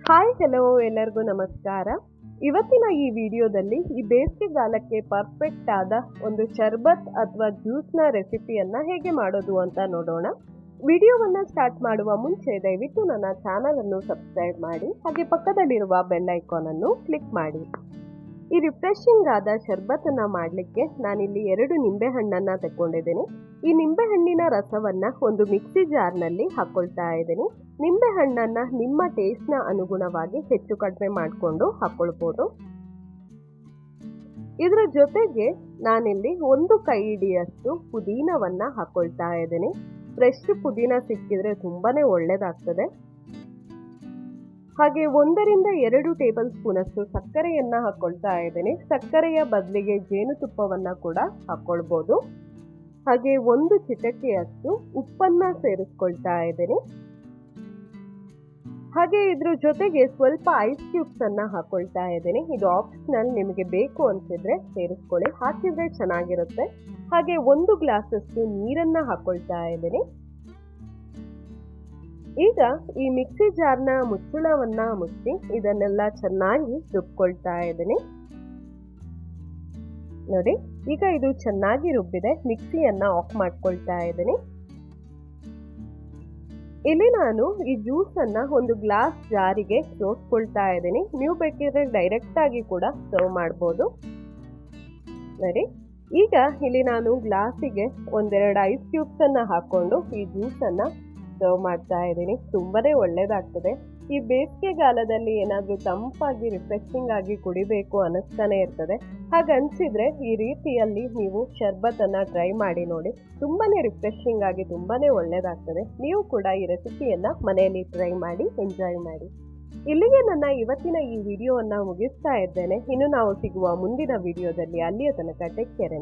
Hi hello ಎಲ್ಲರಿಗೂ ನಮಸ್ಕಾರ. ಇವತ್ತಿನ ಈ ವಿಡಿಯೋದಲ್ಲಿ ಈ ಬೇಸಿಗೆಗಾಲಕ್ಕೆ ಪರ್ಫೆಕ್ಟ್ ಆದ ಒಂದು ಶರ್ಬತ್ ಅಥವಾ ಜ್ಯೂಸ್ನ ರೆಸಿಪಿಯನ್ನು ಹೇಗೆ ಮಾಡೋದು ಅಂತ ನೋಡೋಣ. ವಿಡಿಯೋವನ್ನು ಸ್ಟಾರ್ಟ್ ಮಾಡುವ ಮುಂಚೆ ದಯವಿಟ್ಟು ನನ್ನ ಚಾನಲನ್ನು ಸಬ್ಸ್ಕ್ರೈಬ್ ಮಾಡಿ, ಹಾಗೆ ಪಕ್ಕದಲ್ಲಿರುವ ಬೆಲ್ ಐಕಾನ್ ಅನ್ನು ಕ್ಲಿಕ್ ಮಾಡಿ. ಈ ರಿಫ್ರೆಶಿಂಗ್ ಆದ ಶರ್ಬತ್ತನ್ನು ಮಾಡಲಿಕ್ಕೆ ನಾನಿಲ್ಲಿ 2 ನಿಂಬೆಹಣ್ಣನ್ನು ತಗೊಂಡಿದ್ದೀನಿ. ಈ ನಿಂಬೆಹಣ್ಣಿನ ರಸವನ್ನು ಒಂದು ಮಿಕ್ಸಿ ಜಾರ್ನಲ್ಲಿ ಹಾಕ್ಕೊಳ್ತಾ ಇದ್ದೀನಿ. ನಿಂಬೆಹಣ್ಣನ್ನು ನಿಮ್ಮ ಟೇಸ್ಟ್ನ ಅನುಗುಣವಾಗಿ ಹೆಚ್ಚು ಕಡಿಮೆ ಮಾಡಿಕೊಂಡು ಹಾಕ್ಕೊಳ್ಬೋದು. ಇದರ ಜೊತೆಗೆ ನಾನಿಲ್ಲಿ 1 ಕೈ ಹಿಡಿಯಷ್ಟು ಪುದೀನವನ್ನು ಹಾಕ್ಕೊಳ್ತಾ ಇದ್ದೀನಿ. ಫ್ರೆಶ್ ಪುದೀನ ಸಿಕ್ಕಿದ್ರೆ ತುಂಬಾನೇ ಒಳ್ಳೆಯದಾಗ್ತದೆ. ಹಾಗೆ 1 ರಿಂದ 2 ಟೇಬಲ್ ಸ್ಪೂನ್ ಅಷ್ಟು ಸಕ್ಕರೆಯನ್ನು ಹಾಕ್ಕೊಳ್ತಾ ಇದ್ದೀನಿ. ಸಕ್ಕರೆಯ ಬದಲಿಗೆ ಜೇನುತುಪ್ಪವನ್ನು ಕೂಡ ಹಾಕ್ಕೊಳ್ಬೋದು. ಹಾಗೆ 1 ಚಿಟಿಕೆಯಷ್ಟು ಉಪ್ಪನ್ನು ಸೇರಿಸ್ಕೊಳ್ತಾ ಇದ್ದೀನಿ. ಹಾಗೆ ಇದ್ರ ಜೊತೆಗೆ ಸ್ವಲ್ಪ ಐಸ್ ಕ್ಯೂಬ್ಸ್ ಅನ್ನ ಹಾಕೊಳ್ತಾ ಇದ್ದೀನಿ. ಇದು ಆಪ್ಷನಲ್, ನಿಮಗೆ ಬೇಕು ಅನ್ಸಿದ್ರೆ ಸೇರಿಸ್ಕೊಳ್ಳಿ, ಹಾಕಿದ್ರೆ ಚೆನ್ನಾಗಿರುತ್ತೆ. ಹಾಗೆ 1 ಗ್ಲಾಸ್ ಅಷ್ಟು ನೀರನ್ನ ಹಾಕೊಳ್ತಾ ಇದ್ದೀನಿ. ಈಗ ಈ ಮಿಕ್ಸಿ ಜಾರ್ನ ಮುಚ್ಚಳವನ್ನ ಮುಚ್ಚಿ ಇದನ್ನೆಲ್ಲ ಚೆನ್ನಾಗಿ ರುಬ್ಕೊಳ್ತಾ ಇದ್ದೀನಿ. ನೋಡಿ, ಈಗ ಇದು ಚೆನ್ನಾಗಿ ರುಬ್ಬಿದೆ. ಮಿಕ್ಸಿಯನ್ನ ಆಫ್ ಮಾಡ್ಕೊಳ್ತಾ ಇದ್ದೀನಿ. ಇಲ್ಲಿ ನಾನು ಈ ಜ್ಯೂಸ್ ಅನ್ನ ಒಂದು ಗ್ಲಾಸ್ ಜಾರಿಗೆ ಸೋಸ್ಕೊಳ್ತಾ ಇದ್ದೀನಿ. ನೀವು ಬೇಕಿದ್ರೆ ಡೈರೆಕ್ಟ್ ಆಗಿ ಕೂಡ ಸರ್ವ್ ಮಾಡಬಹುದು. ನೋಡಿ, ಈಗ ಇಲ್ಲಿ ನಾನು ಗ್ಲಾಸಿಗೆ 1-2 ಐಸ್ ಕ್ಯೂಬ್ಸ್ ಅನ್ನ ಹಾಕೊಂಡು ಈ ಜ್ಯೂಸ್ ಅನ್ನ ಸರ್ವ್ ಮಾಡ್ತಾ ಇದ್ದೀನಿ. ತುಂಬಾನೇ ಒಳ್ಳೇದಾಗ್ತದೆ. ಈ ಬೇಸಿಗೆಗಾಲದಲ್ಲಿ ಏನಾದ್ರೂ ತಂಪಾಗಿ ರಿಫ್ರೆಶಿಂಗ್ ಆಗಿ ಕುಡಿಬೇಕು ಅನ್ನಿಸ್ತಾನೆ ಇರ್ತದೆ. ಹಾಗನ್ಸಿದ್ರೆ ಈ ರೀತಿಯಲ್ಲಿ ನೀವು ಶರ್ಬತ್ ಅನ್ನ ಟ್ರೈ ಮಾಡಿ ನೋಡಿ. ತುಂಬಾನೇ ರಿಫ್ರೆಶಿಂಗ್ ಆಗಿ ತುಂಬಾನೇ ಒಳ್ಳೇದಾಗ್ತದೆ. ನೀವು ಕೂಡ ಈ ರೆಸಿಪಿಯನ್ನ ಮನೆಯಲ್ಲಿ ಟ್ರೈ ಮಾಡಿ ಎಂಜಾಯ್ ಮಾಡಿ. ಇಲ್ಲಿಗೆ ನನ್ನ ಇವತ್ತಿನ ಈ ವಿಡಿಯೋವನ್ನ ಮುಗಿಸ್ತಾ ಇದ್ದೇನೆ. ಇನ್ನು ನಾವು ಸಿಗುವ ಮುಂದಿನ ವಿಡಿಯೋದಲ್ಲಿ. ಅಲ್ಲಿಯ ತನಕ ಟೇಕ್ ಕೇರ್.